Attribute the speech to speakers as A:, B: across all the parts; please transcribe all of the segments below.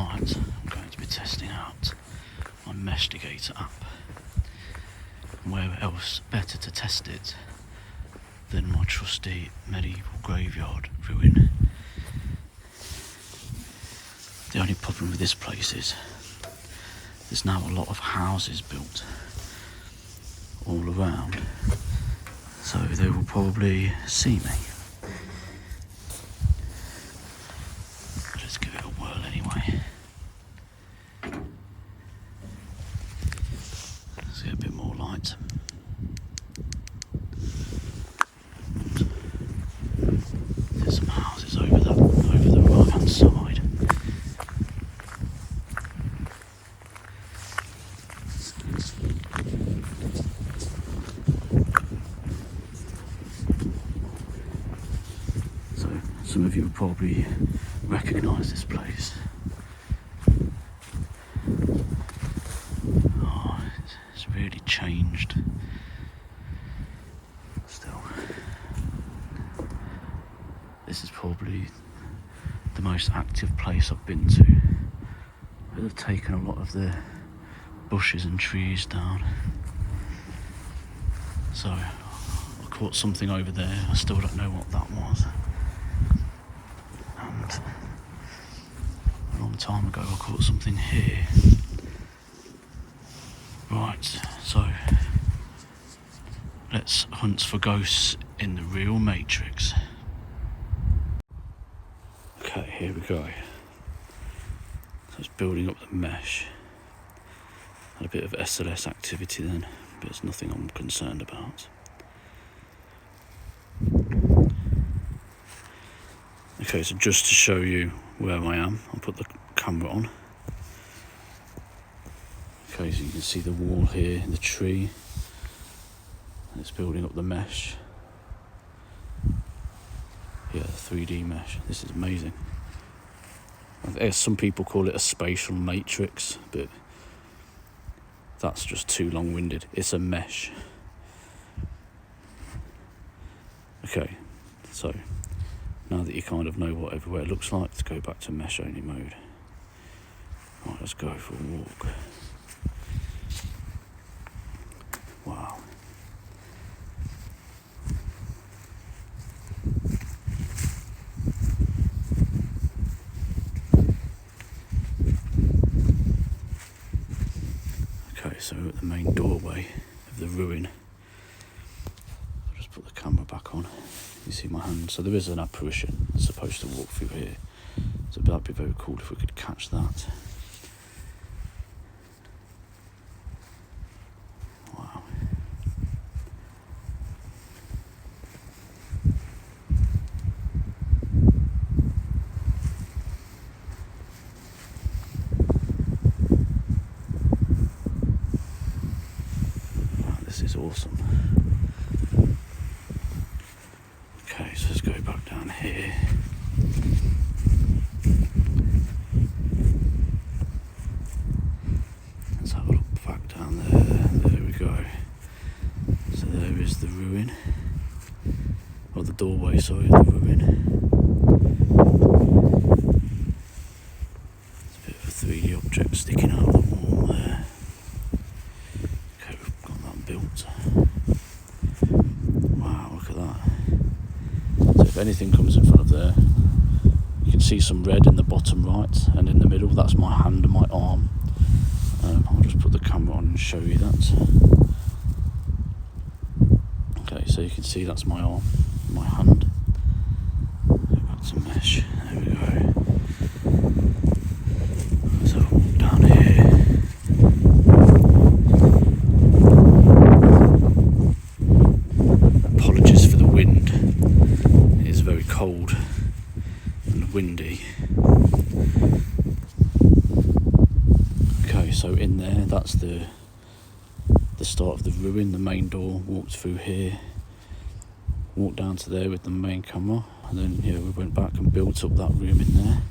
A: Tonight I'm going to be testing out my MeshTigator app. And where else better to test it than my trusty medieval graveyard ruin. The only problem with this place is there's now a lot of houses built all around, so they will probably see me. Let's give it a whirl anyway. Let's get a bit more light. There's some houses over the right hand side. So some of you will probably recognise this place. Oh, it's really changed. Still, this is probably the most active place I've been to. They've taken a lot of the bushes and trees down. So I caught something over there. I still don't know what that was. And a long time ago I caught something here. Right, so let's hunt for ghosts in the real Matrix. Okay, here we go. So it's building up the mesh. Had a bit of SLS activity then, but it's nothing I'm concerned about. Okay, so just to show you where I am, I'll put the camera on. Okay, so you can see the wall here, the tree. It's building up the mesh. Yeah, the 3D mesh. This is amazing. I guess some people call it a spatial matrix, but that's just too long-winded. It's a mesh. Okay, so now that you kind of know what everywhere looks like, let's go back to mesh only mode. Right, let's go for a walk. Wow. Okay, so we're at the main doorway of the ruin. I'll just put the camera back on. You see my hand. So there is an apparition that's supposed to walk through here. So that'd be very cool if we could catch that. Wow. This is awesome. Okay, so let's go back down here. Let's have a look back down there. There we go. So there is the ruin. Or the doorway, sorry, of the ruin. It's a bit of a 3D object sticking out of the wall there. Okay, we've got that built. Wow, look at that. So if anything comes in front of there, you can see some red in the bottom right, and in the middle, that's my hand and my arm. I'll just put the camera on and show you that. Okay, so you can see that's my arm, my hand. Go back to mesh, there we go. So walk down here. Apologies for the wind. It is very cold and windy. Okay, so in there, that's the start of the ruin. The main door, walked through here, walked down to there with the main camera, and then we went back and built up that room in there,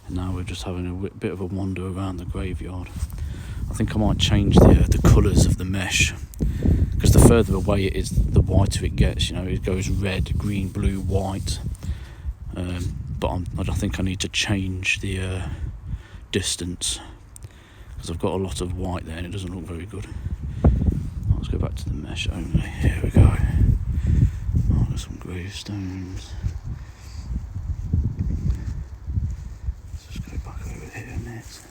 A: and now we're just having a bit of a wander around the graveyard. I think I might change the colours of the mesh, because the further away it is, the whiter it gets. It goes red, green, blue, white. But I think I need to change the distance, because I've got a lot of white there and it doesn't look very good. Let's go back to the mesh only. Here we go. Oh, there's some gravestones. Let's just go back over here a minute.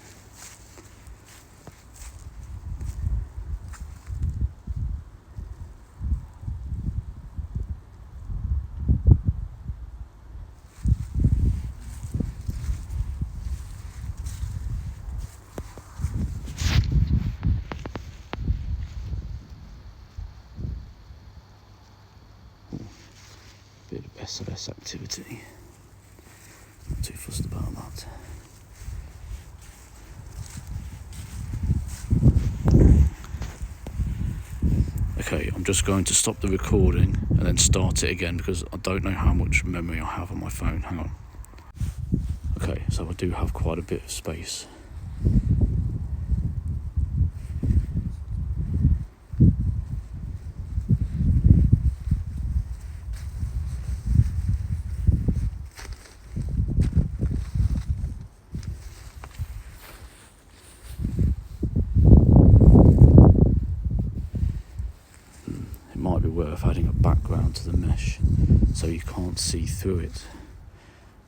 A: Bit of SLS activity. Not too fussed about that. Okay, I'm just going to stop the recording and then start it again because I don't know how much memory I have on my phone. Hang on. Okay, so I do have quite a bit of space. It might be worth adding a background to the mesh so you can't see through it.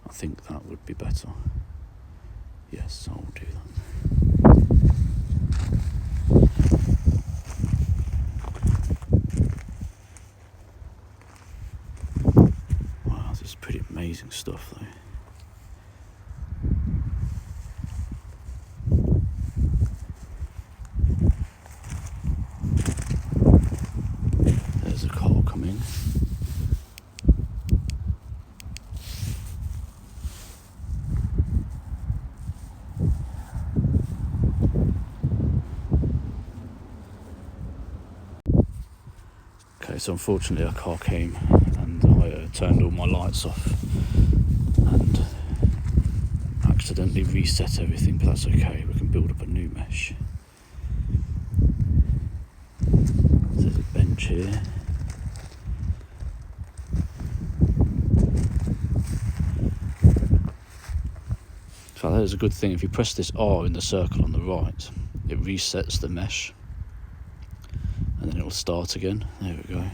A: I think that would be better. Yes, I'll do that. Wow, this is pretty amazing stuff though. There's a car coming. Okay, so unfortunately a car came and I turned all my lights off and accidentally reset everything, but that's okay, we can build up a new mesh. There's a bench here. So that is a good thing, if you press this R in the circle on the right, it resets the mesh and then it will start again. There we go.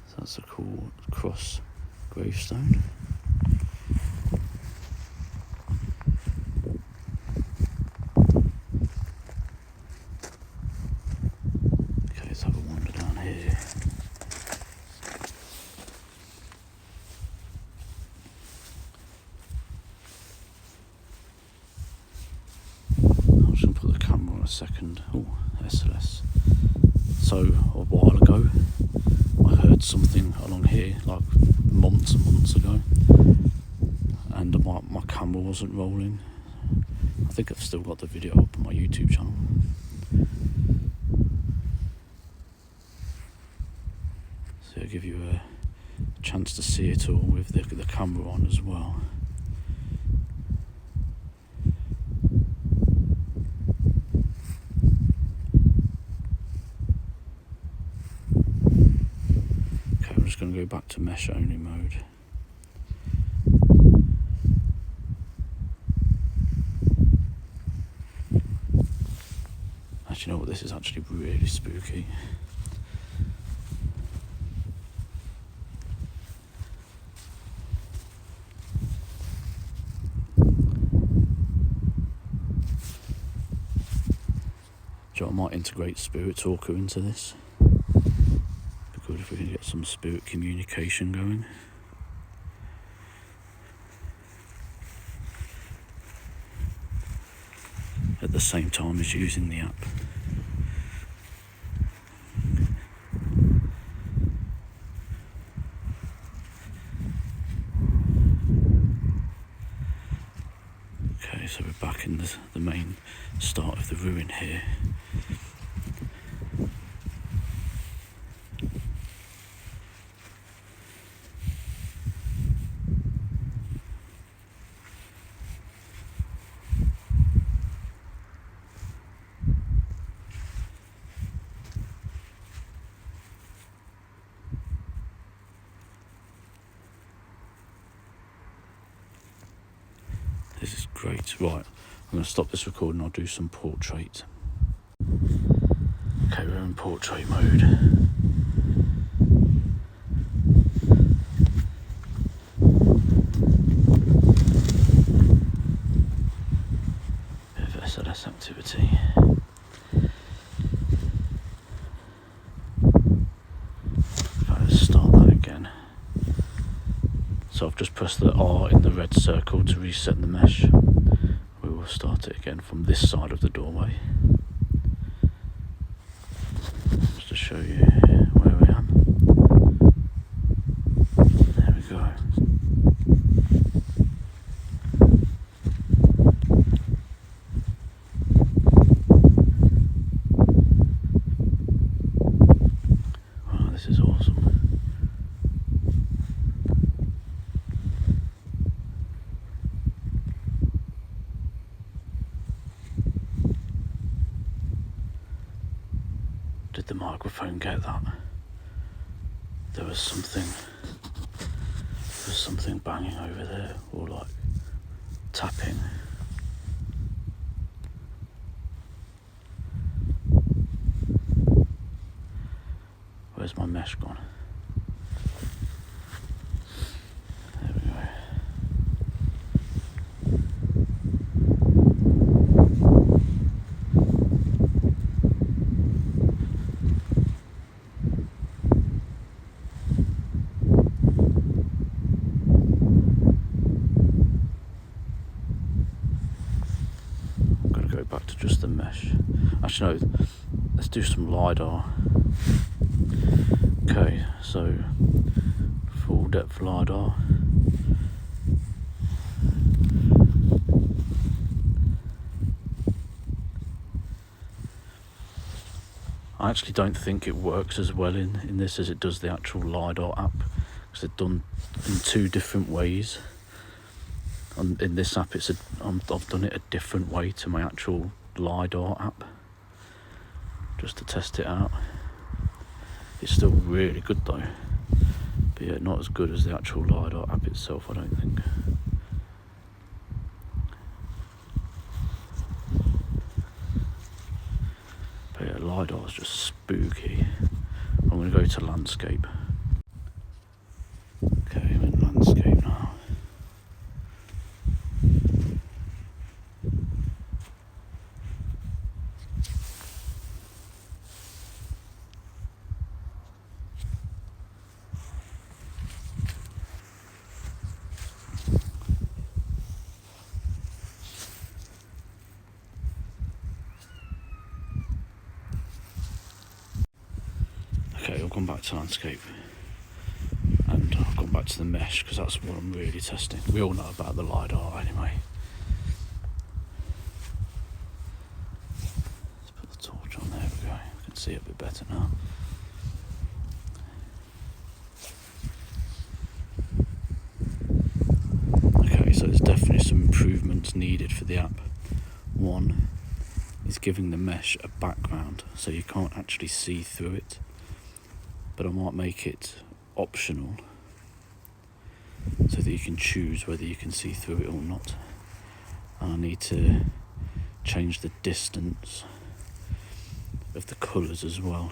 A: So that's a cool cross gravestone. Okay, let's have a wander down here. I'm just going to put the camera on a second. Oh, SLS. So, a while ago, I heard something along here, like months and months ago, and my camera wasn't rolling. I think I've still got the video up on my YouTube channel. So it'll give you a chance to see it all with the camera on as well. Okay, I'm just going to go back to mesh only mode. Actually, you know what, this is actually really spooky. So I might integrate Spirit Talker into this. Be good if we can get some spirit communication going. At the same time as using the app. Okay, so we're back in the main start of the ruin here. This is great. Right, I'm going to stop this recording. I'll do some portrait. Okay, we're in portrait mode. Bit of SLS activity. Let's start that again. So I've just pressed the R in the red circle to reset the mesh. We will start it again from this side of the doorway. Just to show you where I am. There we go. Wow, this is awesome. Did the microphone get that? There was something banging over there, or like tapping. Where's my mesh gone? There we go. Go back to just the mesh. Actually no, let's do some LiDAR. Okay, so full depth LiDAR. I actually don't think it works as well in this as it does the actual LiDAR app, because it's done in two different ways. In this app, I've done it a different way to my actual LiDAR app, just to test it out. It's still really good though, but yeah, not as good as the actual LiDAR app itself, I don't think. But yeah, LiDAR is just spooky. I'm going to go to landscape. Okay, I'm in landscape now. Okay, I've gone back to landscape, and I've gone back to the mesh because that's what I'm really testing. We all know about the LiDAR anyway. Let's put the torch on, there we go. I can see it a bit better now. Okay, so there's definitely some improvements needed for the app. One is giving the mesh a background so you can't actually see through it. But I might make it optional so that you can choose whether you can see through it or not. And I need to change the distance of the colours as well.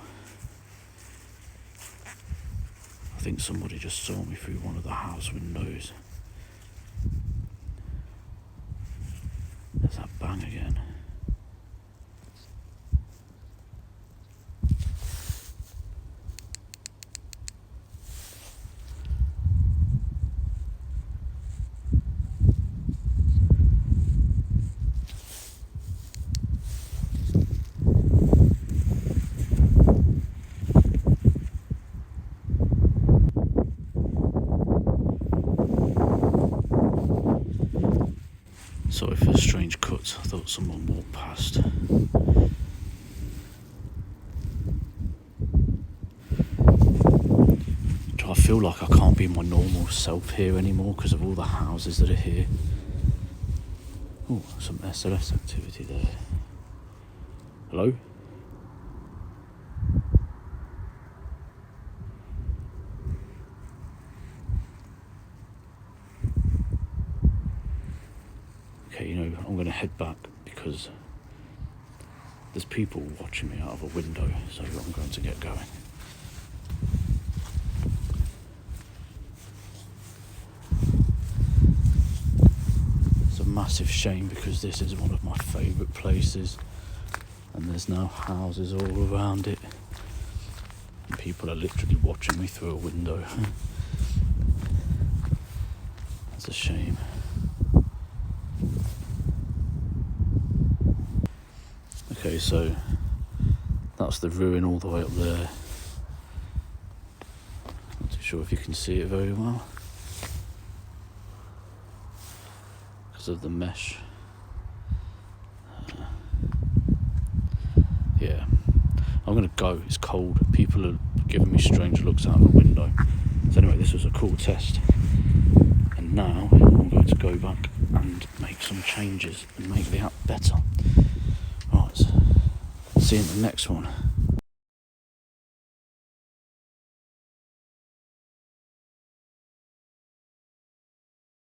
A: I think somebody just saw me through one of the house windows. There's that bang again. Sorry for the strange cuts, I thought someone walked past. I feel like I can't be my normal self here anymore because of all the houses that are here. Oh, some SLS activity there. Hello? okay, you know, I'm going to head back because there's people watching me out of a window, so I'm going to get going. It's a massive shame because this is one of my favourite places, and there's now houses all around it, and people are literally watching me through a window. That's a shame. Okay, so that's the ruin all the way up there. Not too sure if you can see it very well because of the mesh. Yeah, I'm gonna go. It's cold. People are giving me strange looks out of the window. So anyway, this was a cool test, and now I'm going to go back and make some changes and make the app better. Right, see you in the next one.